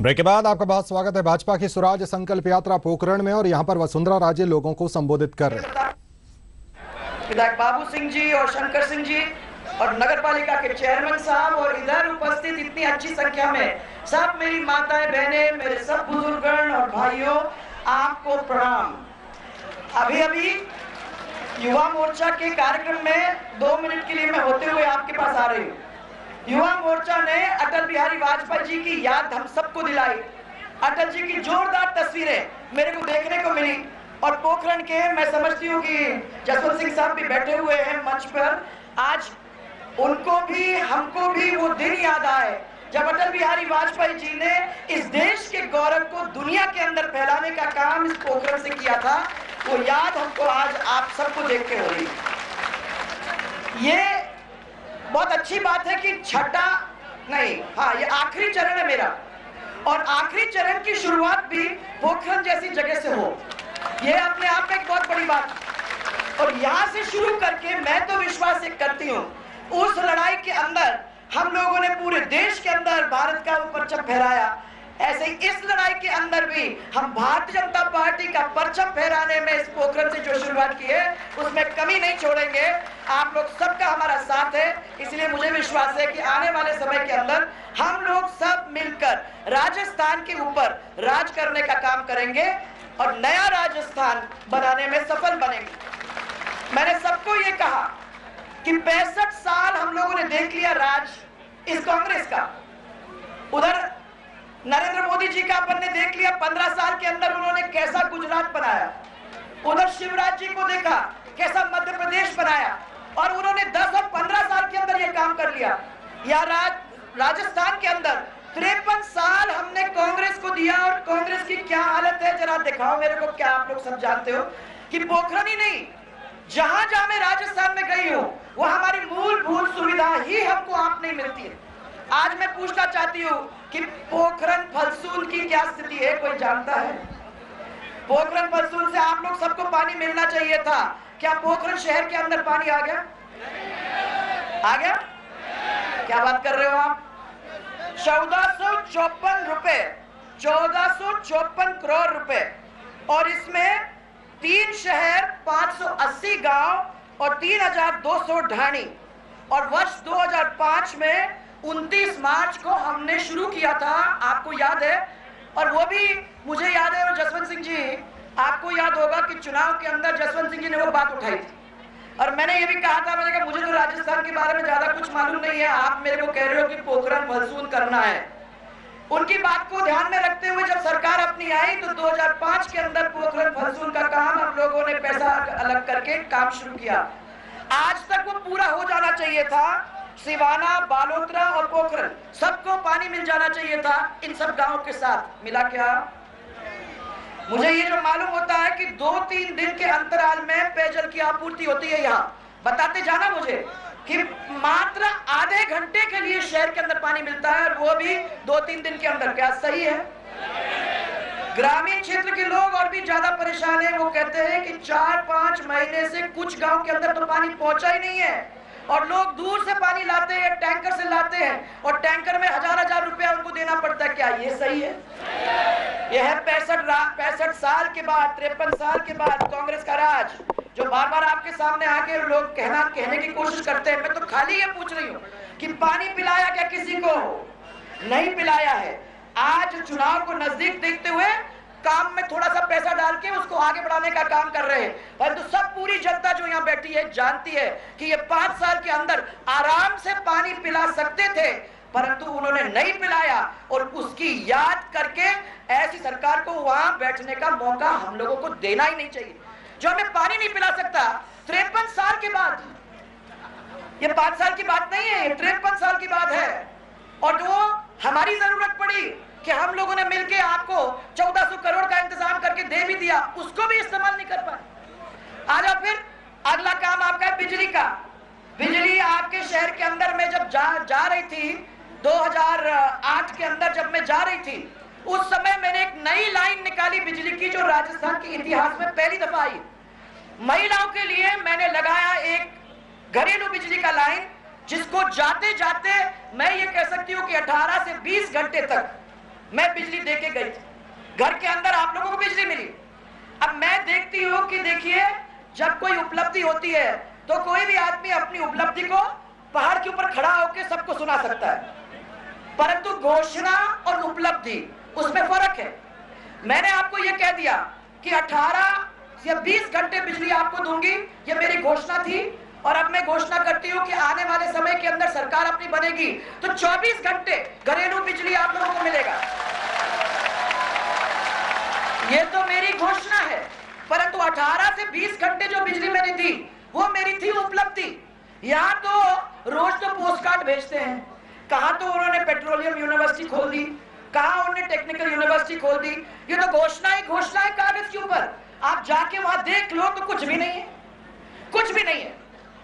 Break के बाद आपका बहुत स्वागत है। भाजपा की स्वराज संकल्प यात्रा पोखरण में और यहां पर वसुंधरा राजे लोगों को संबोधित कर रहे हैं। विधायक बाबू सिंह जी और शंकर सिंह जी और नगर पालिका के चेयरमैन साहब और इधर उपस्थित इतनी अच्छी संख्या में सब मेरी माताएं बहनें, मेरे सब बुजुर्गगण और भाइयों, आपको प्रणाम। अभी अभी युवा मोर्चा के कार्यक्रम में 2 मिनट के लिए मैं होते हुए आपके पास आ रही हूँ। युवा मोर्चा ने अटल बिहारी वाजपेयी जी की याद हम सबको दिलाई। अटल जी की जोरदार तस्वीरें मेरे को देखने को मिली और पोखरण के मैं समझती हूँ कि जसवंत सिंह साहब भी बैठे हुए हैं मंच पर। आज उनको भी हमको भी वो दिन याद आए जब अटल बिहारी वाजपेयी जी ने इस देश के गौरव को दुनिया के अंदर फैलाने का काम इस पोखरण से किया था। वो याद हमको आज आप सबको देख के हो रही है। ये बहुत अच्छी बात है कि छठा नहीं, हाँ, ये आखिरी चरण है मेरा और आखिरी चरण की शुरुआत भी पोखरण जैसी जगह से हो, ये अपने आप में एक बहुत बड़ी बात। और यहां से शुरू करके मैं तो विश्वास करती हूँ उस लड़ाई के अंदर हम लोगों ने पूरे देश के अंदर भारत का परचम फहराया। ऐसे ही इस लड़ाई के अंदर भी हम भारतीय जनता पार्टी का परचम फहराने में इस पोखरण से जो शुरुआत की है उसमें कमी नहीं छोड़ेंगे। आप लोग सबका हमारा साथ है, इसलिए मुझे विश्वास है कि आने वाले समय के अंदर हम लोग सब मिलकर राजस्थान के ऊपर राज करने का काम करेंगे और नया राजस्थान बनाने में सफल बनेंगे। मैंने सबको ये कहा कि 65 साल हम लोगों ने देख लिया राज इस कांग्रेस का, उधर नरेंद्र मोदी जी का अपन ने देख लिया 15 साल के अंदर उन्होंने कैसा गुजरात बनाया, उधर शिवराज जी को देखा कैसा मध्य प्रदेश बनाया और उन्होंने 10 और 15 साल के अंदर यह काम कर लिया। या राजस्थान के अंदर 53 साल हमने कांग्रेस को दिया और कांग्रेस की क्या हालत है जरा दिखाओ मेरे को। क्या आप लोग सब जानते हो कि पोखरण ही नहीं, जहां जहां मैं राजस्थान में गई हूं वो हमारी मूलभूत सुविधा ही हमको आप नहीं मिलती है। आज मैं पूछना चाहती हूँ कि पोखरण फलसूल की क्या स्थिति है, कोई जानता है? पोखरण फलसूल से आप लोग सबको पानी मिलना चाहिए था, क्या पोखरण शहर के अंदर पानी आ गया? आ गया? क्या बात कर रहे हो आप? 1454 रुपए, 1454 करोड़ रुपए और इसमें 3 शहर, 580 गांव और 3200 ढाणी। और वर्ष 2005 में 29 मार्च को हमने शुरू किया था, आपको याद है? और वो भी मुझे याद है और जसवंत सिंह जी आपको याद होगा कि चुनाव के अंदर जसवंत सिंह जी ने वो बात उठाई थी और मैंने ये भी कहा था, मैंने कहा मुझे तो राजस्थान के बारे में ज्यादा कुछ मालूम नहीं है, आप मेरे को कह रहे हो कि पोखरण फलसूल करना है। उनकी बात को ध्यान में रखते हुए जब सरकार अपनी आई तो 2005 के अंदर पोखरण फलसूल का काम हम लोगों ने पैसा अलग करके काम शुरू किया। आज तक वो पूरा हो जाना चाहिए था। सिवाना, बालोतरा और पोखरण सबको पानी मिल जाना चाहिए था। इन सब गांवों के साथ मिला क्या? मुझे ये जो मालूम होता है कि 2-3 दिन के अंतराल में पेयजल की आपूर्ति होती है। यहाँ बताते जाना मुझे कि मात्र आधे घंटे के लिए शहर के अंदर पानी मिलता है और वो भी 2-3 दिन के अंदर। क्या सही है? ग्रामीण क्षेत्र के लोग और भी ज्यादा परेशान हैं। वो कहते हैं कि 4-5 महीने से कुछ गांव के अंदर तो पानी पहुंचा ही नहीं है और लोग दूर से पानी लाते हैं, टैंकर से लाते हैं और टैंकर में हजार रुपया उनको देना पड़ता है। क्या ये सही है? यह है 65 साल के बाद, 53 साल के बाद कांग्रेस का राज, जो बार बार आपके सामने आके लोग कहने की कोशिश करते हैं। मैं तो खाली ये पूछ रही हूँ कि पानी पिलाया क्या किसी को? नहीं पिलाया है। आज चुनाव को नजदीक देखते हुए काम में थोड़ा सा पैसा डाल के उसको आगे बढ़ाने का काम कर रहे हैं, परंतु सब पूरी जनता जो यहाँ बैठी है जानती है कि ये 5 साल के अंदर आराम से पानी पिला सकते थे, परंतु उन्होंने नहीं पिलाया और उसकी याद करके ऐसी सरकार को वहां बैठने का मौका हम लोगों को देना ही नहीं चाहिए, जो हमें पानी नहीं पिला सकता 53 साल के बाद। ये 5 साल की बात नहीं है, ये 53 साल की बात है। और जो हमारी जरूरत पड़ी कि हम लोगों ने मिलके आपको 1400 करोड़ का इंतजाम करके दे भी दिया, उसको भी इस्तेमाल नहीं कर पाए। आज फिर अगला काम आपका है बिजली का। बिजली आपके शहर के अंदर में जब जा रही थी 2008 के अंदर जब मैं जा रही थी, उस समय मैंने एक नई लाइन निकाली बिजली की जो राजस्थान के इतिहास में पहली दफा आई। महिलाओं के लिए मैंने लगाया एक घरेलू बिजली का लाइन, जिसको जाते जाते मैं ये कह सकती हूँ कि 18 से 20 घंटे तक मैं बिजली दे के गई थी, घर के अंदर आप लोगों को बिजली मिली। अब मैं देखती हूं कि देखिए, जब कोई उपलब्धि होती है तो कोई भी आदमी अपनी उपलब्धि को पहाड़ के ऊपर खड़ा होकर सबको सुना सकता है, परंतु घोषणा और उपलब्धि उसमें फर्क है। मैंने आपको यह कह दिया कि 18 या 20 घंटे बिजली आपको दूंगी, यह मेरी घोषणा थी। और अब मैं घोषणा करती हूं कि आने वाले समय के अंदर सरकार अपनी बनेगी तो 24 घंटे घरेलू बिजली आप लोगों को मिलेगा। यह तो मेरी घोषणा है, परंतु 18 से 20 घंटे जो बिजली मैंने दी वो मेरी थी उपलब्धि। यहां तो रोज तो पोस्ट कार्ड भेजते हैं, कहां तो उन्होंने पेट्रोलियम यूनिवर्सिटी खोल दी, कहां उन्होंने टेक्निकल यूनिवर्सिटी खोल दी। ये तो घोषणा है कागज के ऊपर, आप जाके वहां देख लो तो कुछ भी नहीं है, कुछ भी नहीं है।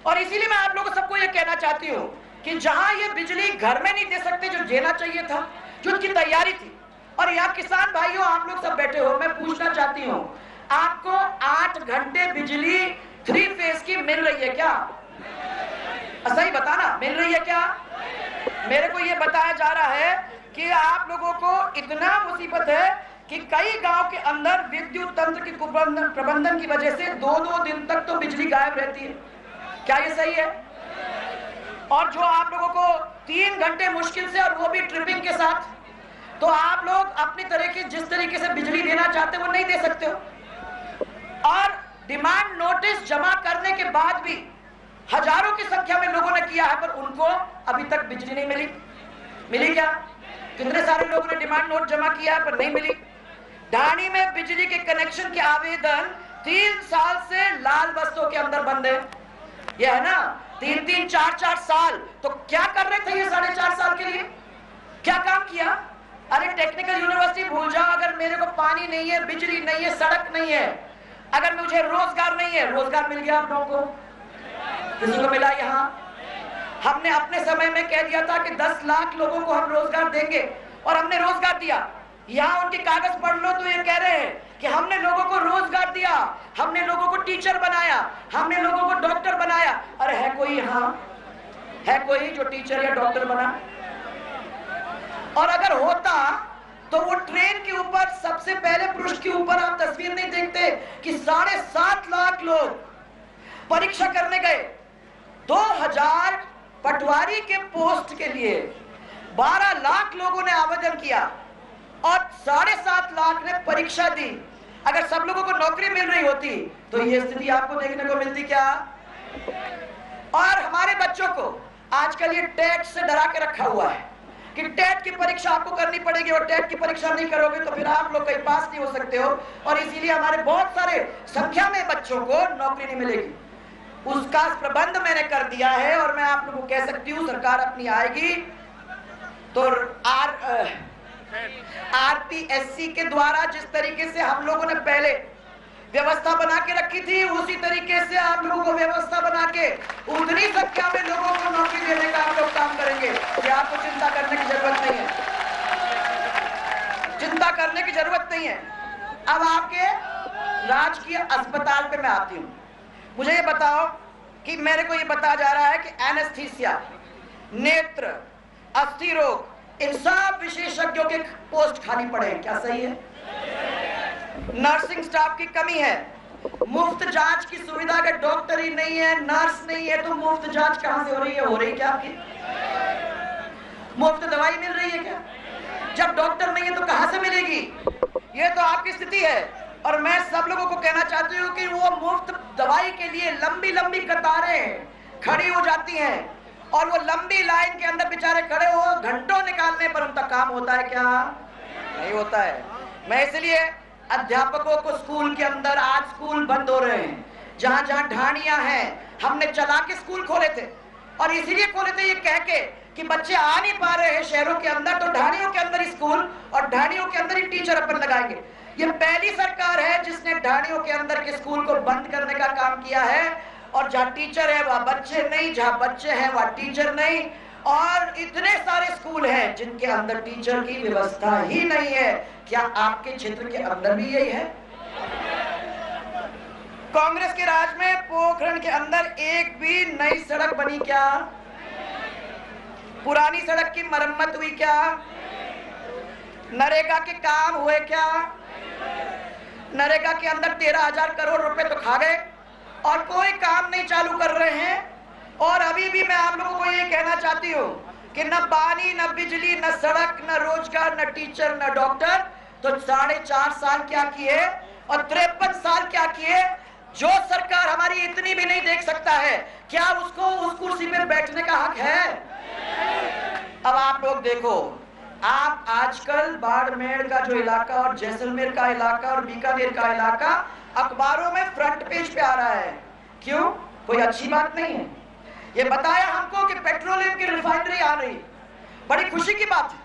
और इसीलिए मैं आप लोगों को सबको ये कहना चाहती हूं कि जहां ये बिजली घर में नहीं दे सकते जो देना चाहिए था, जो उसकी तैयारी थी। और यहाँ किसान भाइयों आप लोग सब बैठे हो, मैं पूछना चाहती हूं, आपको 8 घंटे बिजली 3 फेज की मिल रही है क्या? सही बताना, मिल रही है क्या? मेरे को ये बताया जा रहा है कि आप लोगों को इतना मुसीबत है कि कई गांव के अंदर विद्युत तंत्र की प्रबंधन की वजह से 2-2 दिन तक तो बिजली गायब रहती है। क्या ये सही है? और जो आप लोगों को 3 घंटे मुश्किल से, और वो भी ट्रिपिंग के साथ, तो आप लोग अपनी तरह की जिस तरीके से बिजली देना चाहते हो वो नहीं दे सकते हो। और डिमांड नोटिस जमा करने के बाद भी हजारों की संख्या में लोगों ने किया है, पर उनको अभी तक बिजली नहीं मिली। मिली क्या? कितने सारे लोगों ने डिमांड नोट जमा किया है पर नहीं मिली। ढाणी में बिजली के कनेक्शन के आवेदन 3 साल से लाल बस्तों के अंदर बंद है। यह है ना, 3-3, 4-4 साल। तो क्या कर रहे थे ये 4.5 साल के लिए? क्या काम किया? अरे टेक्निकल यूनिवर्सिटी भूल जाओ, अगर मेरे को पानी नहीं है, बिजली नहीं है, सड़क नहीं है, अगर मुझे रोजगार नहीं है। रोजगार मिल गया आप लोगों को? किसी को मिला? यहाँ हमने अपने समय में कह दिया था कि 10 लाख लोगों को हम रोजगार देंगे, और हमने रोजगार दिया। यहाँ उनके कागज पढ़ लो तो ये कह रहे हैं कि हमने लोगों को रोजगार दिया, हमने लोगों को टीचर बनाया, हमने लोगों को डॉक्टर बनाया। अरे है कोई यहाँ, है कोई जो टीचर या डॉक्टर बना? और अगर होता तो वो ट्रेन के ऊपर सबसे पहले पृष्ठ के ऊपर आप तस्वीर नहीं देखते कि 7.5 लाख लोग परीक्षा करने गए। 2000 पटवारी के पोस्ट के लिए 12 लाख लोगों ने आवेदन किया और 7.5 लाख ने परीक्षा दी। अगर सब लोगों को नौकरी मिल रही होती तो ये स्थिति आपको देखने को मिलती क्या? और हमारे बच्चों को आजकल ये टेट से डरा के रखा हुआ है कि टेट की परीक्षा आपको करनी पड़ेगी, और टेट की परीक्षा नहीं करोगे तो फिर आप लोग कहीं पास नहीं हो सकते हो, और इसीलिए हमारे बहुत सारे संख्या में बच्चों को नौकरी नहीं मिलेगी। उसका प्रबंध मैंने कर दिया है, और मैं आप लोगों को कह सकती हूँ सरकार अपनी आएगी तो आरपीएससी के द्वारा जिस तरीके से हम लोगों ने पहले व्यवस्था बना के रखी थी, उसी तरीके से आप लोगों को व्यवस्था बना के उतनी संख्या में लोगों को नौकरी देने का हम लोग काम करेंगे। कि आपको चिंता करने की जरूरत नहीं है, चिंता करने की जरूरत नहीं है। अब आपके राजकीय अस्पताल पे मैं आती हूँ। मुझे ये बताओ कि मेरे को ये बताया जा रहा है कि एनेस्थीसिया, नेत्र, अस्थि रोग, इन सब विशेषज्ञों के पोस्ट खाली पड़े हैं। क्या सही है? नर्सिंग स्टाफ की कमी है, मुफ्त जांच की सुविधा, अगर डॉक्टर ही नहीं है, नर्स नहीं है, तो मुफ्त जांच कहां से हो रही है? हो रही क्या आपकी? मुफ्त दवाई मिल रही है क्या? जब डॉक्टर नहीं है तो कहां से मिलेगी? ये तो आपकी स्थिति है। और मैं सब लोगों को कहना चाहती हूँ कि वो मुफ्त दवाई के लिए लंबी लंबी कतारें खड़ी हो जाती हैं, और वो लंबी लाइन के अंदर बेचारे खड़े हो घंटों निकालने पर उनका काम होता है क्या? नहीं होता है। मैं इसलिए अध्यापकों को स्कूल के अंदर, आज स्कूल बंद हो रहे हैं, जहां जहां ढाणियां हैं, हमने चला के स्कूल खोले थे, और इसीलिए खोले थे ये कह के कि बच्चे आ नहीं पा रहे हैं शहरों के अंदर, तो ढाणियों के अंदर ही स्कूल और ढाणियों के अंदर ही टीचर अपन लगाएंगे। ये पहली सरकार है जिसने ढाणियों के अंदर के स्कूल को बंद करने का काम किया है, और जहां टीचर है वहां बच्चे नहीं, जहां बच्चे हैं वहां टीचर नहीं। और इतने सारे स्कूल हैं जिनके अंदर टीचर की व्यवस्था ही नहीं है। क्या आपके क्षेत्र के अंदर भी यही है? कांग्रेस के राज में पोखरण के अंदर एक भी नई सड़क बनी क्या? पुरानी सड़क की मरम्मत हुई क्या? नरेगा के काम हुए क्या? नरेगा के अंदर 13,000 करोड़ रुपए तो खा गए और कोई काम नहीं चालू कर रहे हैं। और अभी भी मैं आप लोगों को ये कहना चाहती हूँ कि न पानी, न बिजली, न सड़क, न रोजगार, न टीचर, न डॉक्टर। तो 4.5 साल क्या किए और 53 साल क्या किए? जो सरकार हमारी इतनी भी नहीं देख सकता है, क्या उसको उस कुर्सी पे बैठने का हक है? अब आप लोग देखो, आप आजकल बाड़मेर का जो इलाका और जैसलमेर का इलाका और बीकानेर का इलाका अखबारों में फ्रंट पेज पे आ रहा है। क्यों? कोई अच्छी बात नहीं है। ये बताया हमको कि पेट्रोलियम की रिफाइनरी आ रही, बड़ी खुशी की बात है।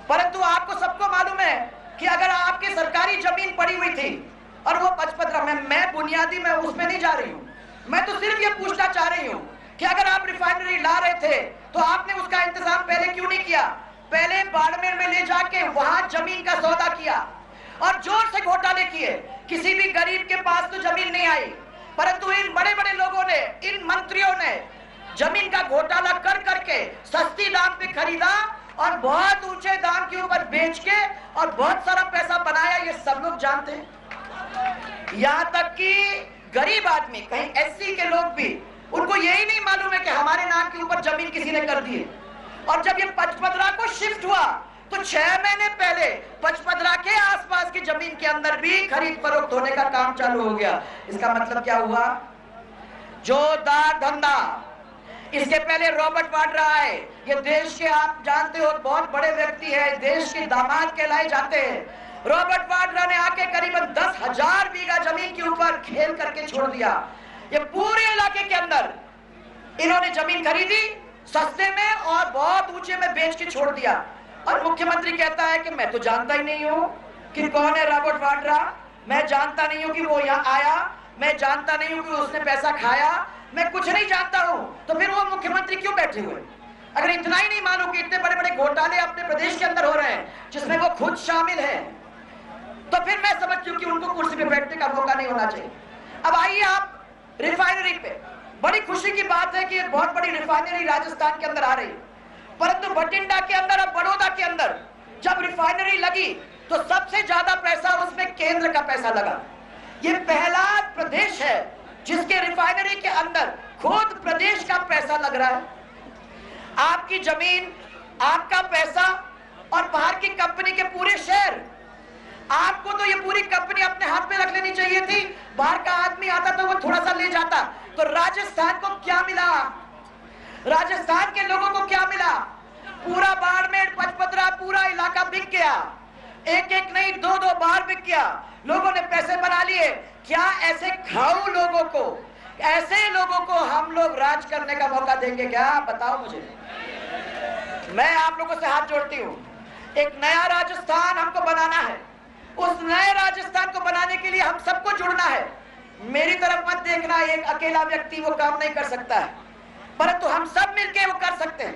परंतु आपको सबको मालूम है कि अगर आपकी सरकारी जमीन पड़ी हुई थी और वो पचपदरा में, मैं बुनियादी में उसमें नहीं जा रही हूँ, मैं तो सिर्फ ये पूछना चाह रही हूँ कि अगर आप रिफाइनरी ला रहे थे तो आपने उसका इंतजाम पहले क्यों नहीं किया? पहले बाड़मेर में ले जाके वहां जमीन का सौदा किया और जोर से घोटाले किए। किसी भी गरीब के पास तो जमीन नहीं आई, परंतु इन बड़े बड़े लोगों ने, इन मंत्रियों ने जमीन का घोटाला कर करके सस्ती दाम पे खरीदा और बहुत ऊंचे दाम के ऊपर बेच के और बहुत सारा पैसा बनाया। ये सब लोग जानते हैं। यहाँ तक कि गरीब आदमी, कहीं एससी के लोग भी, उनको यही नहीं मालूम है कि हमारे नाम के ऊपर जमीन किसी ने कर दी है। और जब ये पचपदरा को शिफ्ट हुआ तो 6 महीने पहले पचपदरा के आसपास की जमीन के अंदर भी खरीद फरोख्त होने का काम चालू हो गया। इसका मतलब क्या हुआ? जोरदार धंधा। इसके पहले रॉबर्ट वाड्रा आए, ये देश के, आप जानते हो, बहुत बड़े व्यक्ति है, देश के दामाद कहलाए जाते हैं। रॉबर्ट वाड्रा ने आके करीबन 10,000 बीघा जमीन के ऊपर खेल करके छोड़ दिया। ये पूरे इलाके के अंदर इन्होंने जमीन खरीदी सस्ते में और बहुत ऊंचे में बेच के छोड़ दिया। और मुख्यमंत्री कहता है कि मैं तो जानता ही नहीं हूं कि कौन है रॉबर्ट वाड्रा, मैं जानता नहीं हूं कि वो यहाँ आया, मैं जानता नहीं हूं कि उसने पैसा खाया, मैं कुछ नहीं जानता हूं। तो फिर वो मुख्यमंत्री क्यों बैठे हुए? अगर इतना ही नहीं मालूम कि इतने बड़े बड़े घोटाले अपने प्रदेश के अंदर हो रहे हैं जिसमें वो खुद शामिल है, तो फिर मैं समझती हूँ कि उनको कुर्सी पे बैठने का मौका नहीं होना चाहिए। अब आइए आप रिफाइनरी पे। बड़ी खुशी की बात है कि एक बहुत बड़ी रिफाइनरी राजस्थान के अंदर आ रही है, परंतु बठिंडा के अंदर और बड़ौदा के अंदर जब रिफाइनरी लगी तो सबसे ज्यादा पैसा उसमें केंद्र का पैसा लगा। ये पहला प्रदेश है जिसके रिफाइनरी के अंदर खुद प्रदेश का पैसा लग रहा है। आपकी जमीन, आपका पैसा और बाहर की कंपनी के पूरे शेयर। आपको तो ये पूरी कंपनी अपने हाथ में रख लेनी चाहिए थी। बाहर का आदमी आता तो वो थोड़ा सा ले जाता। तो राजस्थान को क्या मिला? राजस्थान के लोगों को क्या मिला? पूरा बाड़मेर, पचपदरा, पूरा इलाका बिक गया। एक एक नहीं, 2-2 बार बिक गया। लोगों ने पैसे बना लिए। क्या ऐसे खाऊ लोगों को, ऐसे लोगों को हम लोग राज करने का मौका देंगे क्या? बताओ मुझे। मैं आप लोगों से हाथ जोड़ती हूँ, एक नया राजस्थान हमको बनाना है। उस नए राजस्थान को बनाने के लिए हम सबको जुड़ना है। मेरी तरफ मत देखना, एक अकेला व्यक्ति वो काम नहीं कर सकता है, परंतु हम सब मिलके वो कर सकते हैं।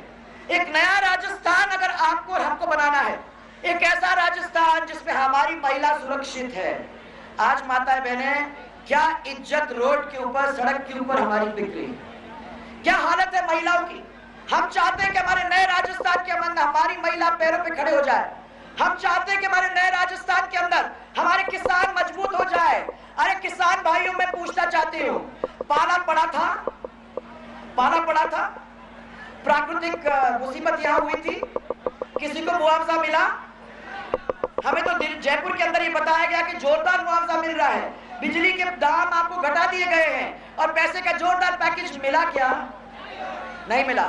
एक नया राजस्थान अगर आपको और हमको बनाना है, एक ऐसा राजस्थान जिसमें हमारी महिला सुरक्षित है। आज माताएं बहनें, क्या इज्जत रोड के ऊपर, सड़क के ऊपर हमारी बिक रही है, क्या हालत है महिलाओं की। हम चाहते हैं कि हमारे नए राजस्थान के अंदर हमारी महिला पैरों पे खड़े हो जाए। हम चाहते हैं कि हमारे नए राजस्थान के अंदर हमारे किसान मजबूत हो जाए। अरे किसान भाइयों, मैं पूछना चाहती हूँ, पाला पड़ा था, प्राकृतिक मुसीबत यहाँ हुई थी, किसी को मुआवजा मिला? हमें तो जयपुर के अंदर ये बताया गया कि जोरदार मुआवजा मिल रहा है, बिजली के दाम आपको घटा दिए गए हैं और पैसे का जोरदार पैकेज मिला क्या? नहीं मिला।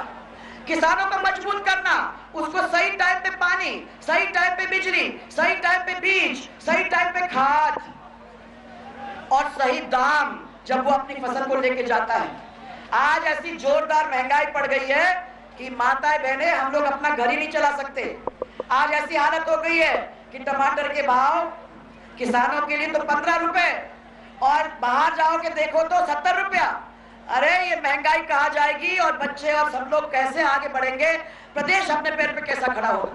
किसानों को मजबूत करना, उसको सही टाइम पे पानी, सही टाइम पे बिजली, सही टाइम पे बीज, सही टाइम पे खाद और सही दाम जब वो अपनी फसल को लेके जाता है। आज ऐसी जोरदार महंगाई पड़ गई है कि माताएं बहनें, हम लोग अपना घर ही नहीं चला सकते। आज ऐसी हालत हो गई है कि टमाटर के भाव किसानों के लिए तो 15 रुपए और बाहर जाओगे देखो तो 70 रुपया। अरे ये महंगाई कहाँ जाएगी और बच्चे और सब लोग कैसे आगे बढ़ेंगे? प्रदेश अपने पैर पे कैसा खड़ा होगा?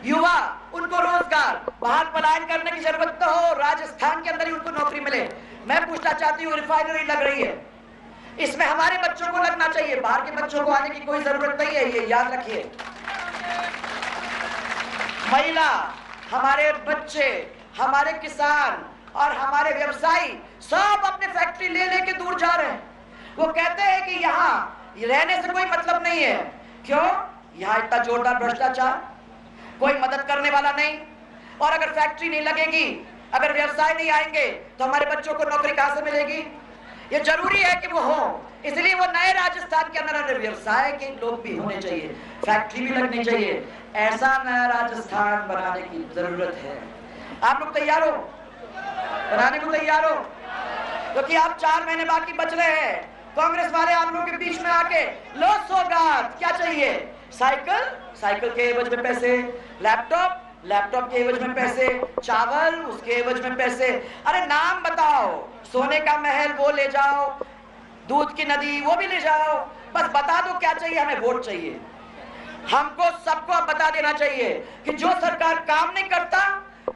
युवा, उनको रोजगार, बाहर पलायन करने की जरूरत तो हो, राजस्थान के अंदर ही उनको नौकरी मिले। मैं पूछना चाहती हूँ, रिफाइनरी लग रही है, इसमें हमारे बच्चों को लगना चाहिए, बाहर के बच्चों को आने की कोई जरूरत नहीं है, ये याद रखिए। महिला, हमारे बच्चे, हमारे किसान और हमारे व्यवसायी सब अपने फैक्ट्री ले लेके दूर जा रहे हैं। वो कहते हैं कि यहाँ रहने से कोई मतलब नहीं है। क्यों? यहाँ इतना जोरदार भ्रष्टाचार, कोई मदद करने वाला नहीं, और अगर फैक्ट्री नहीं लगेगी, अगर व्यवसाय नहीं आएंगे तो हमारे बच्चों को नौकरी कहां से मिलेगी? ये जरूरी है कि वो हो। इसलिए वो नए राजस्थान के अंदर व्यवसाय के लोग भी होने चाहिए, फैक्ट्री भी लगनी चाहिए। ऐसा नया राजस्थान बनाने की जरूरत है। आप लोग तैयार हो? बनाने को तैयार हो? क्योंकि आप 4 महीने बाकी बच रहे हैं। कांग्रेस वाले आप लोगों के बीच में आके लो सौगात, क्या चाहिए? साइकिल, साइकिल के एवज में पैसे, लैपटॉप, लैपटॉप के एवज में पैसे, चावल, उसके एवज में पैसे। अरे नाम बताओ, सोने का महल वो ले जाओ, दूध की नदी वो भी ले जाओ, बस बता दो क्या चाहिए। हमें वोट चाहिए। हमको सबको बता देना चाहिए कि जो सरकार काम नहीं करता,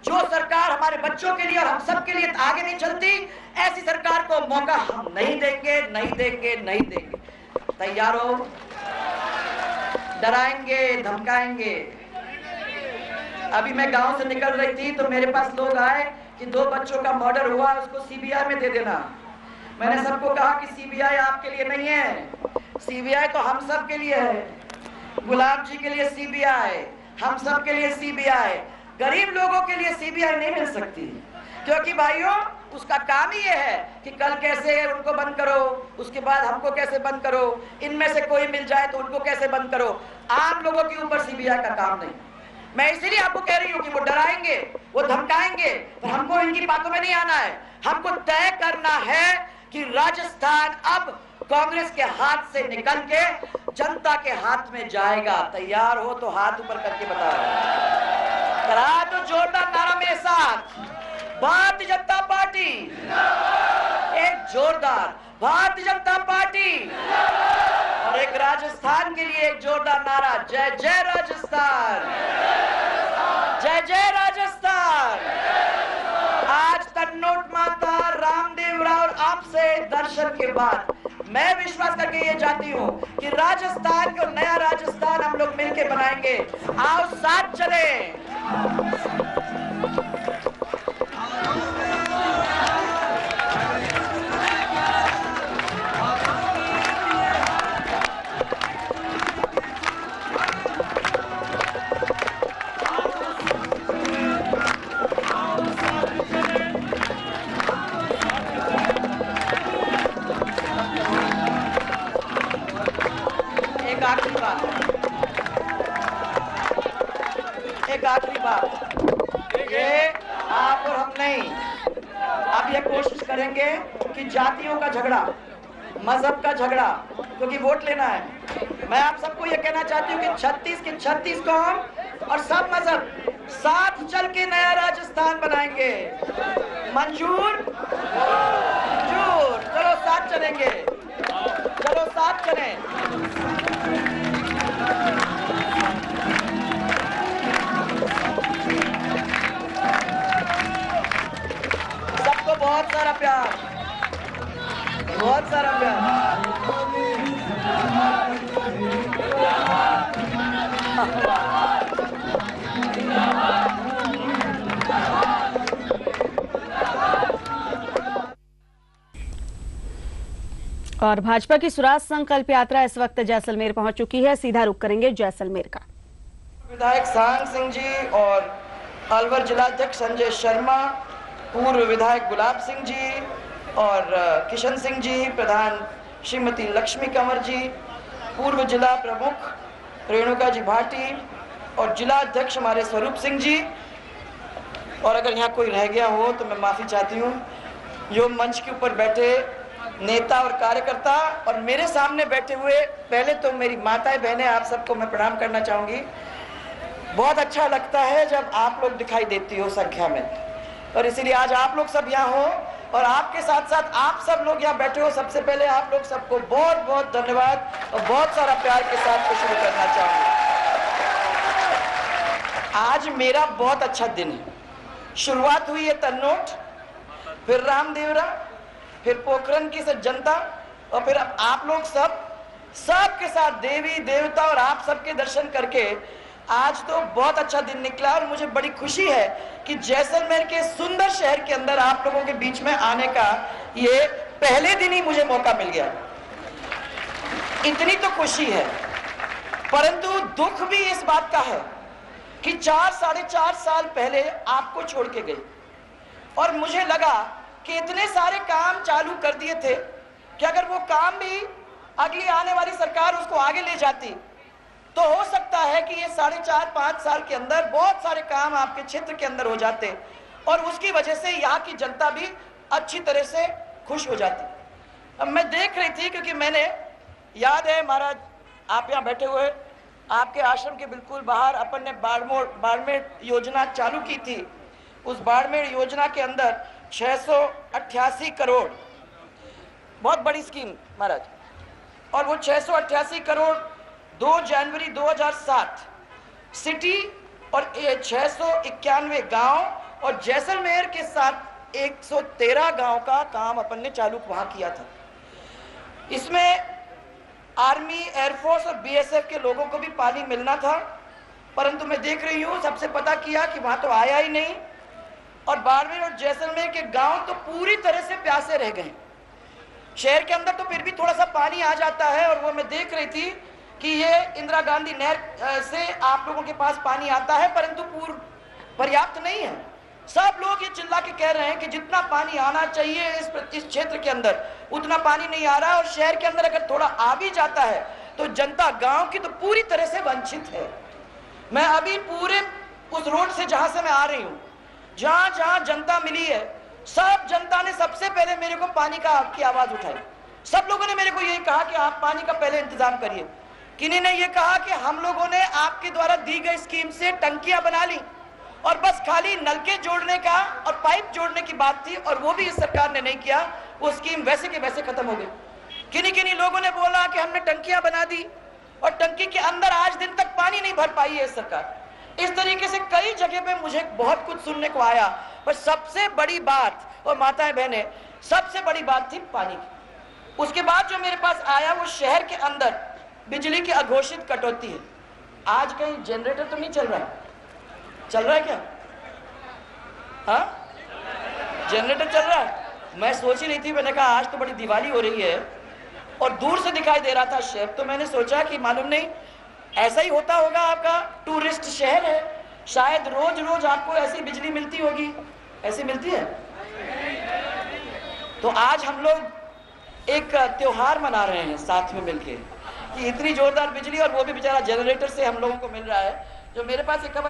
जो सरकार हमारे बच्चों के लिए और हम सब के लिए आगे नहीं चलती, ऐसी सरकार को मौका हम नहीं देंगे, नहीं देंगे, नहीं देंगे। तैयार हो? डराएंगे, धमकाएंगे। अभी मैं गांव से निकल रही थी तो मेरे पास लोग आए कि 2 बच्चों का मर्डर हुआ, उसको सीबीआई में दे देना। मैंने सबको कहा कि सीबीआई आपके लिए नहीं है, सीबीआई तो हम सब के लिए है। गुलाब जी के लिए सीबीआई, हम सब के लिए सीबीआई। गरीब लोगों के लिए सीबीआई नहीं मिल सकती, क्योंकि भाइयों उसका काम ही ये है कि कल कैसे उनको बंद करो, उसके बाद हमको कैसे बंद करो, इनमें से कोई मिल जाए तो उनको कैसे बंद करो। आम लोगों के ऊपर सीबीआई का काम नहीं। मैं इसीलिए आपको कह रही हूँ कि वो डराएंगे, वो धमकाएंगे, पर हमको इनकी बातों में नहीं आना है। हमको तय करना है कि राजस्थान अब कांग्रेस के हाथ से निकल के जनता के हाथ में जाएगा। तैयार हो तो हाथ ऊपर करके बताओ। करा तो जोरदार नारा मेरे साथ, भारतीय जनता पार्टी। एक जोरदार भारतीय जनता पार्टी, और एक राजस्थान के लिए एक जोरदार नारा, जय जय राजस्थान, जय जय राजस्थान। आज तन्नोट माता रामदेव राव आपसे दर्शन के बाद मैं विश्वास करके ये चाहती हूँ कि राजस्थान को नया राजस्थान हम लोग मिलकर बनाएंगे। आओ साथ चले। एक आखिरी बात, ये आप और हम नहीं, अब ये कोशिश करेंगे कि जातियों का झगड़ा, मजहब का झगड़ा, क्योंकि वोट लेना है। मैं आप सबको ये कहना चाहती हूँ कि 36 के 36 कौम और सब मजहब साथ चल के नया राजस्थान बनाएंगे। मंजूर? मंजूर। चलो साथ चलेंगे, चलो साथ चलें। सबको बहुत सारा प्यार, बहुत सारा प्यार। और भाजपा की स्वराज संकल्प यात्रा इस वक्त जैसलमेर पहुंच चुकी है। सीधा रुख करेंगे जैसलमेर का। विधायक सांग सिंह जी और अलवर जिलाध्यक्ष संजय शर्मा, पूर्व विधायक गुलाब सिंह जी और किशन सिंह जी, प्रधान श्रीमती लक्ष्मी कंवर जी, पूर्व जिला प्रमुख रेणुका जी भाटी और जिला अध्यक्ष हमारे स्वरूप सिंह जी। और अगर यहाँ कोई रह गया हो तो मैं माफ़ी चाहती हूँ। यो मंच के ऊपर बैठे नेता और कार्यकर्ता और मेरे सामने बैठे हुए, पहले तो मेरी माताएं बहनें, आप सबको मैं प्रणाम करना चाहूँगी। बहुत अच्छा लगता है जब आप लोग दिखाई देती हो संख्या में, और इसीलिए आज आप लोग सब यहाँ हो और आपके साथ साथ आप सब लोग यहाँ बैठे हो। सबसे पहले आप लोग सबको बहुत बहुत धन्यवाद और बहुत सारा प्यार के साथ शुरू करना चाहूँगी। आज मेरा बहुत अच्छा दिन है। शुरुआत हुई है तन्नोट, फिर रामदेवरा, फिर पोखरण की सब जनता, और फिर अब आप लोग सब के साथ देवी देवता और आप सबके दर्शन करके आज तो बहुत अच्छा दिन निकला और मुझे बड़ी खुशी है कि जैसलमेर के सुंदर शहर के अंदर आप लोगों के बीच में आने का ये पहले दिन ही मुझे मौका मिल गया। इतनी तो खुशी है, परंतु दुख भी इस बात का है कि 4-4.5 साल पहले आपको छोड़ के गई और मुझे लगा कि इतने सारे काम चालू कर दिए थे कि अगर वो काम भी अगली आने वाली सरकार उसको आगे ले जाती तो हो सकता है कि ये 4.5-5 साल के अंदर बहुत सारे काम आपके क्षेत्र के अंदर हो जाते और उसकी वजह से यहाँ की जनता भी अच्छी तरह से खुश हो जाती। अब मैं देख रही थी, क्योंकि मैंने याद है महाराज आप यहाँ बैठे हुए, आपके आश्रम के बिल्कुल बाहर अपन ने बाड़मेर योजना चालू की थी। उस बाड़मेर योजना के अंदर 688 करोड़, बहुत बड़ी स्कीम महाराज, और वो 688 करोड़ 2 जनवरी 2007 सिटी और 691 गांव और जैसलमेर के साथ 113 गांव का काम अपन ने चालू वहां किया था। इसमें आर्मी, एयरफोर्स और बीएसएफ के लोगों को भी पानी मिलना था, परंतु मैं देख रही हूँ सबसे पता किया कि वहां तो आया ही नहीं और बाड़मेर और जैसलमेर के गांव तो पूरी तरह से प्यासे रह गए। शहर के अंदर तो फिर भी थोड़ा सा पानी आ जाता है और वो मैं देख रही थी कि ये इंदिरा गांधी नहर से आप लोगों के पास पानी आता है, परंतु पर्याप्त नहीं है। सब लोग ये चिल्ला के कह रहे हैं कि जितना पानी आना चाहिए इस क्षेत्र के अंदर उतना पानी नहीं आ रहा है और शहर के अंदर अगर थोड़ा आ भी जाता है तो जनता गांव की तो पूरी तरह से वंचित है। मैं अभी पूरे उस रोड से जहां से मैं आ रही हूँ, जहां जहां जनता मिली है, सब जनता ने सबसे पहले मेरे को पानी की आवाज उठाई। सब लोगों ने मेरे को यही कहा कि आप पानी का पहले इंतजाम करिए। किन्हीं ने यह कहा कि हम लोगों ने आपके द्वारा दी गई स्कीम से टंकियां बना ली और बस खाली नलके जोड़ने का और पाइप जोड़ने की बात थी और वो भी इस सरकार ने नहीं किया, वो स्कीम वैसे के वैसे खत्म हो गई। किन्हीं लोगों ने बोला कि हमने टंकियां बना दी और टंकी के अंदर आज दिन तक पानी नहीं भर पाई है इस सरकार। इस तरीके से कई जगह पे मुझे बहुत कुछ सुनने को आया, पर सबसे बड़ी बात, और माताएं बहनें, सबसे बड़ी बात थी पानी की। उसके बाद जो मेरे पास आया वो शहर के अंदर बिजली की अघोषित कटौती है। आज कहीं जनरेटर तो नहीं चल रहा है? चल रहा है क्या? हाँ, जनरेटर चल रहा है। मैं सोच ही रही थी, मैंने कहा आज तो बड़ी दिवाली हो रही है और दूर से दिखाई दे रहा था शहर, तो मैंने सोचा कि मालूम नहीं ऐसा ही होता होगा, आपका टूरिस्ट शहर है, शायद रोज रोज आपको ऐसी बिजली मिलती होगी। ऐसी मिलती है? तो आज हम लोग एक त्योहार मना रहे हैं साथ में मिलके कि इतनी जोरदार बिजली, और वो भी बेचारा जनरेटर से हम लोगों को मिल रहा है। जो मेरे पास एक खबर